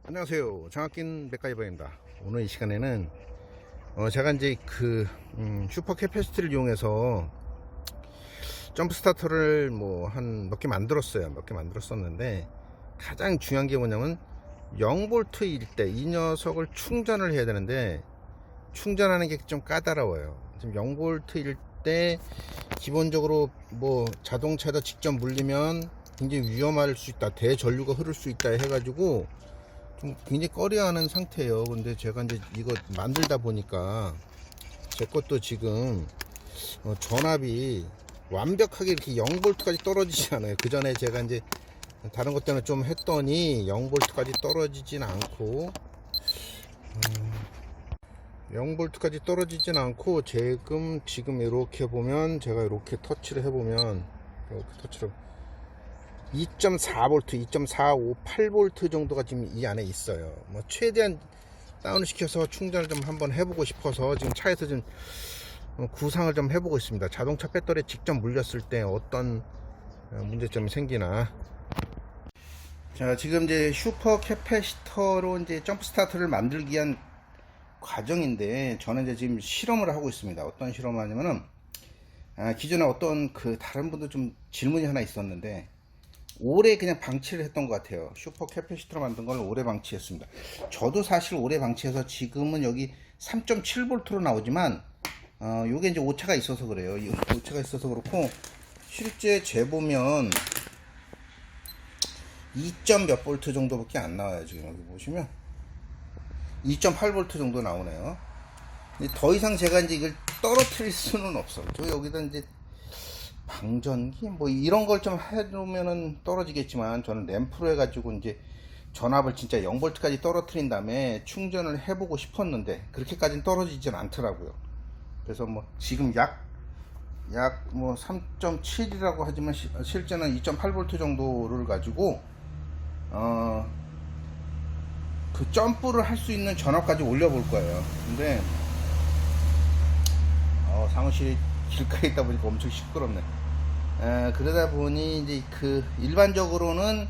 안녕하세요, 정학긴 맥가이버입니다. 오늘 이 시간에는 제가 이제 슈퍼 캐패시티를 이용해서 점프 스타터를 뭐 한 몇 개 만들었었는데, 가장 중요한 게 뭐냐면 0V일 때 이 녀석을 충전을 해야 되는데, 충전하는 게 좀 까다로워요. 지금 0V일 때 기본적으로 뭐 자동차에다 직접 물리면 굉장히 위험할 수 있다, 대전류가 흐를 수 있다 해가지고 좀 굉장히 꺼려하는 상태예요. 근데 제가 이제 이거 만들다 보니까 제 것도 지금 전압이 완벽하게 이렇게 0V까지 떨어지지 않아요. 그 전에 제가 이제 다른 것 때문에 좀 했더니 0V까지 떨어지진 않고 0V까지 떨어지진 않고 지금 이렇게 보면, 제가 이렇게 터치를 해보면, 이렇게 터치를 2.4V, 2.458V 정도가 지금 이 안에 있어요. 뭐 최대한 다운을 시켜서 충전을 좀 한번 해보고 싶어서 지금 차에서 좀 구상을 좀 해보고 있습니다. 자동차 배터리에 직접 물렸을 때 어떤 문제점이 생기나. 자, 지금 이제 슈퍼 캐패시터로 이제 점프 스타트를 만들기 위한 과정인데, 저는 이제 지금 실험을 하고 있습니다. 어떤 실험을 하냐면은, 기존에 어떤 다른 분도 좀 질문이 하나 있었는데, 오래 그냥 방치를 했던 것 같아요. 슈퍼 캐패시터로 만든 걸 오래 방치했습니다. 저도 사실 오래 방치해서 지금은 여기 3.7V로 나오지만, 요게 이제 오차가 있어서 그래요. 오차가 있어서 그렇고, 실제 재보면 2. 몇 볼트 정도밖에 안 나와요. 지금 여기 보시면 2.8V 정도 나오네요. 근데 더 이상 제가 이제 이걸 떨어뜨릴 수는 없어. 저 여기다 이제 방전기 뭐 이런 걸 좀 해놓으면은 떨어지겠지만, 저는 램프로 해가지고 이제 전압을 진짜 0V까지 떨어뜨린 다음에 충전을 해보고 싶었는데, 그렇게까지는 떨어지진 않더라고요. 그래서 뭐 지금 약 뭐 3.7이라고 하지만 실제는 2.8V 정도를 가지고 그 점프를 할 수 있는 전압까지 올려볼 거예요. 근데 사무실이 길가에 있다 보니까 엄청 시끄럽네. 그러다 보니 이제 일반적으로는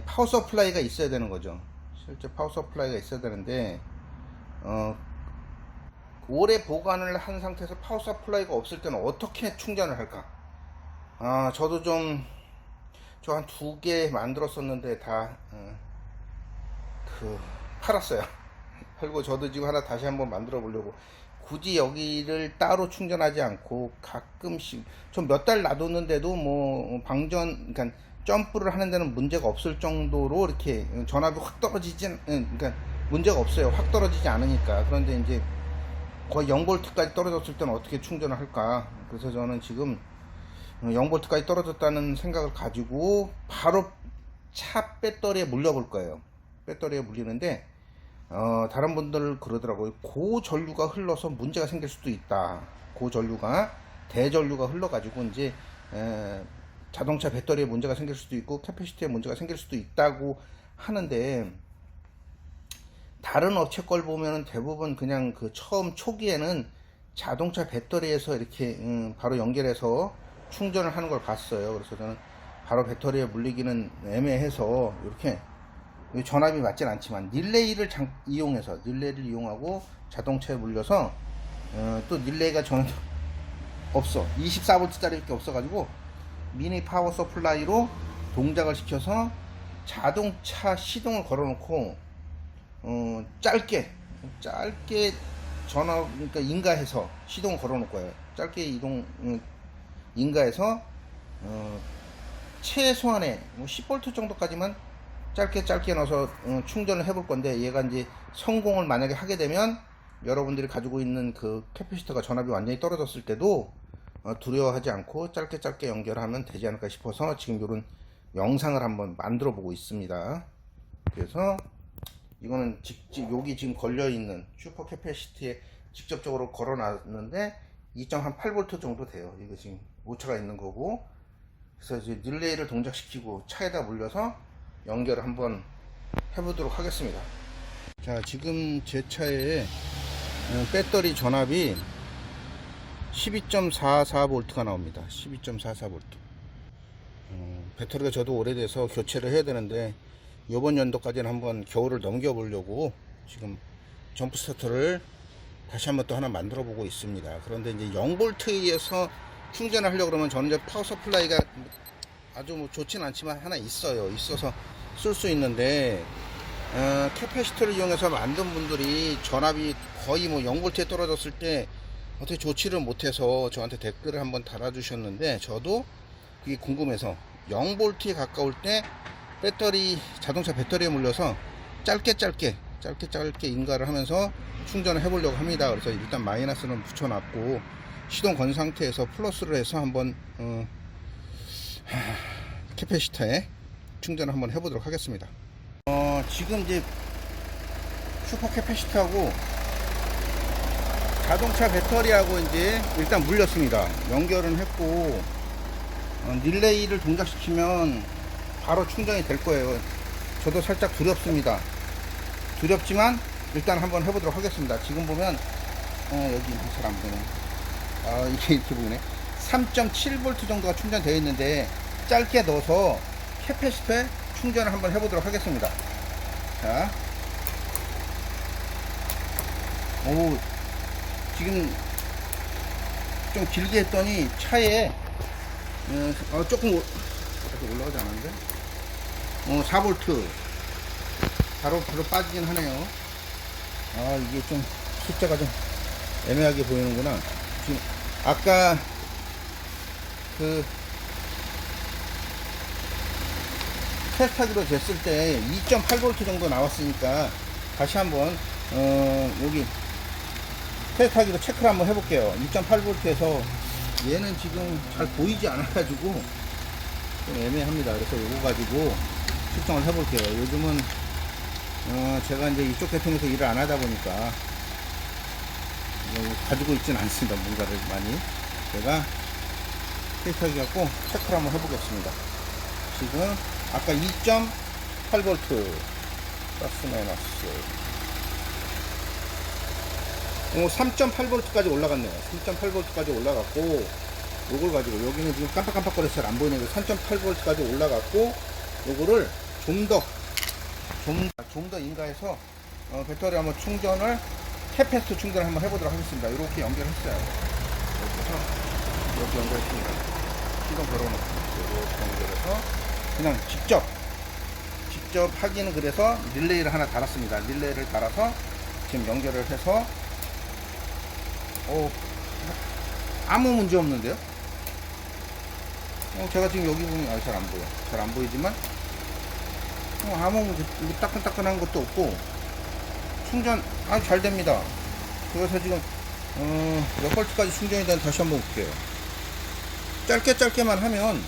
파워 서플라이가 있어야 되는 거죠. 실제 파워 서플라이가 있어야 되는데, 오래 보관을 한 상태에서 파워 서플라이가 없을 때는 어떻게 충전을 할까? 저도 저 한 2개 만들었었는데 다 팔았어요. 그리고 저도 지금 하나 다시 한번 만들어 보려고, 굳이 여기를 따로 충전하지 않고 가끔씩 좀 몇 달 놔뒀는데도 뭐 그러니까 점프를 하는 데는 문제가 없을 정도로 이렇게 전압이 확 떨어지진, 그러니까 문제가 없어요. 확 떨어지지 않으니까. 그런데 이제 거의 0V까지 떨어졌을 때는 어떻게 충전을 할까? 그래서 저는 지금 0V까지 떨어졌다는 생각을 가지고 바로 차 배터리에 물려볼 거예요. 배터리에 물리는데, 다른 분들 그러더라고요. 고전류가 흘러서 문제가 생길 수도 있다. 대전류가 흘러가지고 이제 자동차 배터리에 문제가 생길 수도 있고 캐패시티에 문제가 생길 수도 있다고 하는데, 다른 업체 걸 보면은 대부분 그냥 처음 초기에는 자동차 배터리에서 이렇게 바로 연결해서 충전을 하는 걸 봤어요. 그래서 저는 바로 배터리에 물리기는 애매해서 이렇게 전압이 맞진 않지만 릴레이를 이용하고 자동차에 물려서, 또 릴레이가 저는 없어. 24V짜리밖에 없어가지고 미니 파워 서플라이로 동작을 시켜서 자동차 시동을 걸어놓고 짧게 그러니까 인가해서 시동을 걸어놓을 거예요. 짧게 인가해서 최소한의 뭐 10V 정도까지만 짧게 넣어서 충전을 해볼 건데, 얘가 이제 성공을 만약에 하게 되면 여러분들이 가지고 있는 캐패시터가 전압이 완전히 떨어졌을 때도 두려워하지 않고 짧게 연결하면 되지 않을까 싶어서 지금 이런 영상을 한번 만들어 보고 있습니다. 그래서 이거는 여기 지금 걸려 있는 슈퍼 캐패시티에 직접적으로 걸어 놨는데 2.8V 정도 돼요. 이거 지금 오차가 있는 거고, 그래서 이제 릴레이를 동작시키고 차에다 물려서 연결을 한번 해보도록 하겠습니다. 자, 지금 제 차에 배터리 전압이 12.44V가 나옵니다. 12.44V. 배터리가 저도 오래돼서 교체를 해야 되는데 이번 연도까지는 한번 겨울을 넘겨보려고 지금 점프 스타터를 다시 한번 또 하나 만들어 보고 있습니다. 그런데 이제 0V에서 충전을 하려고 그러면 저는 이제 파워 서플라이가 아주 뭐 좋진 않지만 하나 있어서 쓸 수 있는데, 캐패시터를 이용해서 만든 분들이 전압이 거의 뭐 0V에 떨어졌을 때 어떻게 조치를 못해서 저한테 댓글을 한번 달아주셨는데, 저도 그게 궁금해서 0V에 가까울 때 자동차 배터리에 물려서 짧게 인가를 하면서 충전을 해보려고 합니다. 그래서 일단 마이너스는 붙여놨고 시동 건 상태에서 플러스를 해서 한번 캐패시터에 충전을 한번 해보도록 하겠습니다. 지금 이제 슈퍼 캐패시터하고 자동차 배터리하고 이제 일단 물렸습니다. 연결은 했고, 릴레이를 동작시키면 바로 충전이 될 거예요. 저도 살짝 두렵습니다. 두렵지만 일단 한번 해보도록 하겠습니다. 지금 보면 여기 잘 안 보이네. 이게 이렇게 보이네. 3.7V 정도가 충전되어 있는데 짧게 넣어서 캐패시터에 충전을 한번 해보도록 하겠습니다. 자, 오, 지금 좀 길게 했더니 차에 조금 올라가지 않았는데 4V 바로 빠지긴 하네요. 이게 좀 숫자가 좀 애매하게 보이는구나. 지금 아까 그 테스트하기로 됐을 때 2.8V 정도 나왔으니까 다시 한번 여기 테스트하기로 체크를 한번 해볼게요. 2.8V에서 얘는 지금 잘 보이지 않아가지고 좀 애매합니다. 그래서 이거 가지고 측정을 해볼게요. 요즘은 제가 이제 이쪽 계통에서 일을 안 하다 보니까 가지고 있지는 않습니다. 뭔가를 많이. 제가 테스트하기 갖고 체크를 한번 해보겠습니다. 지금 아까 2.8V 플러스 마이너스 3.8V까지 올라갔네요. 3.8V까지 올라갔고, 요걸 가지고 여기는 지금 깜빡깜빡거려서 잘 안 보이는데 3.8V까지 올라갔고, 요거를 좀 더 인가해서 배터리 한번 충전을 캐패시터 충전을 한번 해보도록 하겠습니다. 이렇게 연결했어요. 이렇게 연결했습니다. 시동 걸어놓고 이렇게 연결해서 그냥 직접 하기는, 그래서 릴레이를 하나 달았습니다. 릴레이를 달아서 지금 연결을 해서 아무 문제 없는데요. 제가 지금 여기 보면 잘 안 보여. 잘 안 보이지만 아무 문제, 이거 따끈따끈한 것도 없고 충전 아주 잘 됩니다. 그래서 지금 몇 볼트까지 충전이 되는 다시 한번 볼게요. 짧게만 하면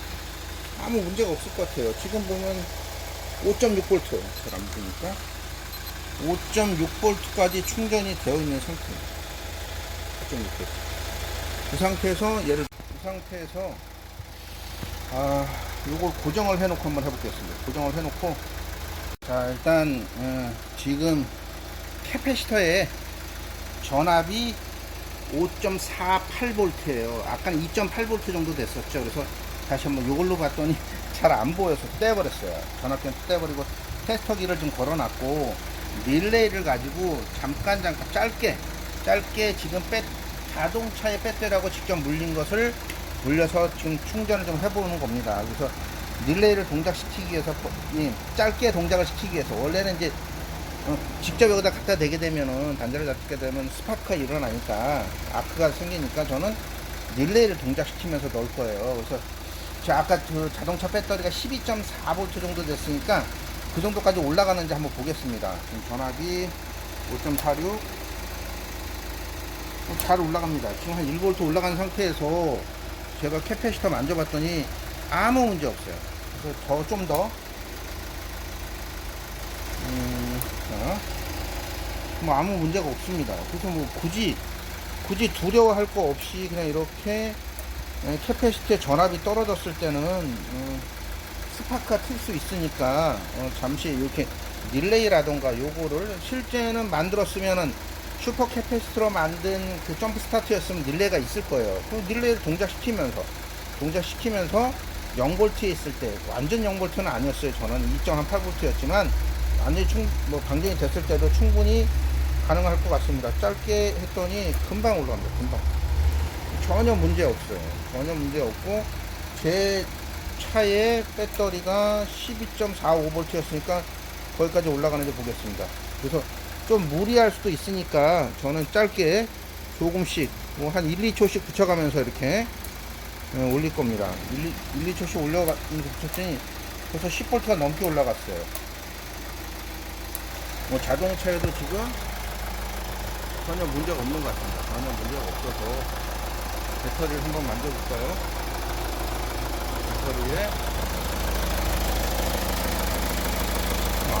아무 문제가 없을 것 같아요. 지금 보면 5.6V 잘 안 보니까 5.6V까지 충전이 되어 있는 상태. 5.6V. 그 상태에서 요걸 고정을 해놓고 한번 해보겠습니다. 고정을 해놓고, 자, 일단 지금 캐패시터에 전압이 5.48V예요. 아까는 2.8V 정도 됐었죠. 그래서 다시 한번 요걸로 봤더니 잘 안 보여서 떼버렸어요. 전압변 떼버리고 테스터기를 좀 걸어놨고, 릴레이를 가지고 잠깐 짧게 지금 자동차의 배터리하고 직접 물린 것을 물려서 지금 충전을 좀 해보는 겁니다. 그래서 릴레이를 동작시키기 위해서, 짧게 동작을 시키기 위해서, 원래는 이제 직접 여기다 갖다 대게 되면은, 단자를 잡게 되면 스파크가 일어나니까 아크가 생기니까 저는 릴레이를 동작시키면서 넣을 거예요. 그래서 제가 아까 그 자동차 배터리가 12.4V 정도 됐으니까 그 정도까지 올라가는지 한번 보겠습니다. 지금 전압이 5.46 잘 올라갑니다. 지금 한 1V 올라간 상태에서 제가 캐패시터 만져봤더니 아무 문제 없어요. 그래서 좀 더 뭐 아무 문제가 없습니다. 그래서 뭐 굳이 두려워할 거 없이 그냥 이렇게 캐패시티의 전압이 떨어졌을 때는 스파크가 튈 수 있으니까 잠시 이렇게 릴레이라던가 요거를, 실제는 만들었으면은 슈퍼 캐패시터로 만든 그 점프 스타트였으면 릴레이가 있을 거예요. 그럼 릴레이를 동작시키면서 0V에 있을 때 완전 0V는 아니었어요. 저는 2.8V였지만 완전히 방전이 됐을 때도 충분히 가능할 것 같습니다. 짧게 했더니 금방 올라갑니다. 금방. 전혀 문제 없어요. 전혀 문제 없고, 제 차의 배터리가 12.45V였으니까 거기까지 올라가는지 보겠습니다. 그래서 좀 무리할 수도 있으니까 저는 짧게 조금씩 뭐 한 1, 2초씩 붙여가면서 이렇게 올릴 겁니다. 1, 2초씩 붙였더니 벌써 10V가 넘게 올라갔어요. 뭐 자동차에도 지금 전혀 문제가 없는 것 같습니다. 전혀 문제가 없어서 배터리를 한번 만져볼까요? 배터리에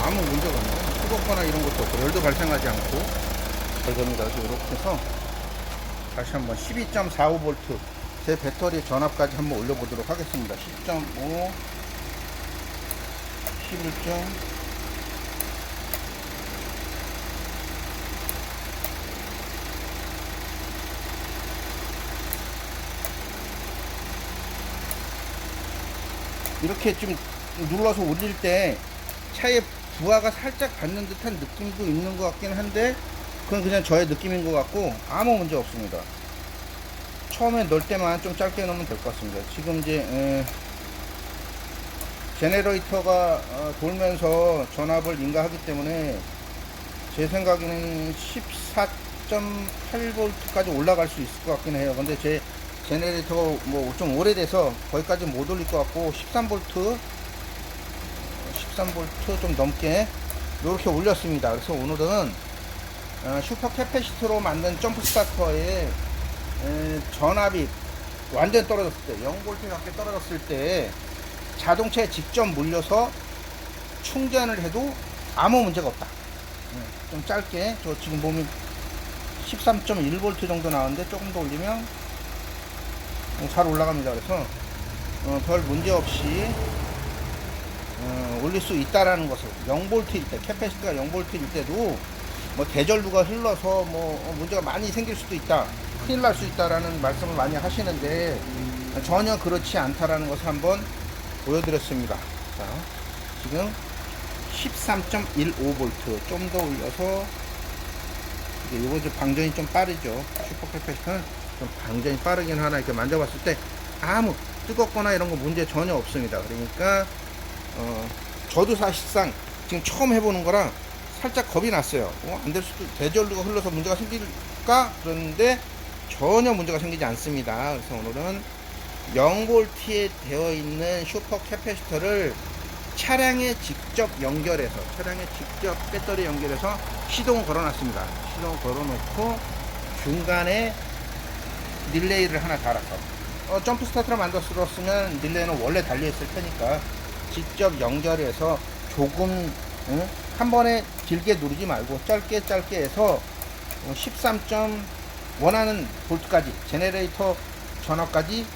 아무 문제가 없네요. 뜨겁거나 이런 것도 없고 열도 발생하지 않고 잘 됩니다. 그래서 이렇게 해서 다시 한번 12.45V 제 배터리 전압까지 한번 올려보도록 하겠습니다. 10.5, 11점, 이렇게 좀 눌러서 올릴 때 차에 부하가 살짝 받는 듯한 느낌도 있는 것 같긴 한데, 그건 그냥 저의 느낌인 것 같고 아무 문제 없습니다. 처음에 넣을 때만 좀 짧게 넣으면 될 것 같습니다. 지금 이제 제네레이터가 돌면서 전압을 인가하기 때문에 제 생각에는 14.8V까지 올라갈 수 있을 것 같긴 해요. 근데 제 제네레이터가 뭐 좀 오래돼서 거기까지 못 올릴 것 같고 13V 좀 넘게 이렇게 올렸습니다. 그래서 오늘은 슈퍼 캐패시터로 만든 점프 스타터의 전압이 완전 떨어졌을 때 0V 밖에 떨어졌을 때 자동차에 직접 물려서 충전을 해도 아무 문제가 없다. 좀 짧게, 저 지금 보면 13.1V 정도 나오는데 조금 더 올리면 잘 올라갑니다. 그래서 별 문제 없이 올릴 수 있다라는 것을, 0V일 때, 캐패시티가 0V일 때도 뭐 대전류가 흘러서 뭐 문제가 많이 생길 수도 있다, 큰일 날 수 있다라는 말씀을 많이 하시는데 전혀 그렇지 않다라는 것을 한번 보여드렸습니다. 자, 지금 13.15V 좀 더 올려서, 이거 좀 방전이 좀 빠르죠. 슈퍼 캐패시터는 좀 방전이 빠르긴 하나, 이렇게 만져봤을 때 아무 뜨겁거나 이런 거 문제 전혀 없습니다. 그러니까 저도 사실상 지금 처음 해보는 거라 살짝 겁이 났어요. 안 될 수도, 대전류가 흘러서 문제가 생길까? 그런데 전혀 문제가 생기지 않습니다. 그래서 오늘은 0V에 되어 있는 슈퍼 캐패시터를 차량에 직접 연결해서, 차량에 직접 배터리 연결해서 시동을 걸어놨습니다. 시동을 걸어놓고 중간에 릴레이를 하나 달아서, 점프 스타트를 만들었으면 릴레이는 원래 달려있을 테니까 직접 연결해서 조금 한 번에 길게 누르지 말고 짧게 해서 13. 원하는 볼트까지, 제네레이터 전압까지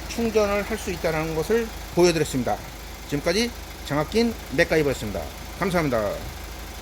충전을 할 수 있다는 것을 보여드렸습니다. 지금까지 장학긴 맥가이버였습니다. 감사합니다.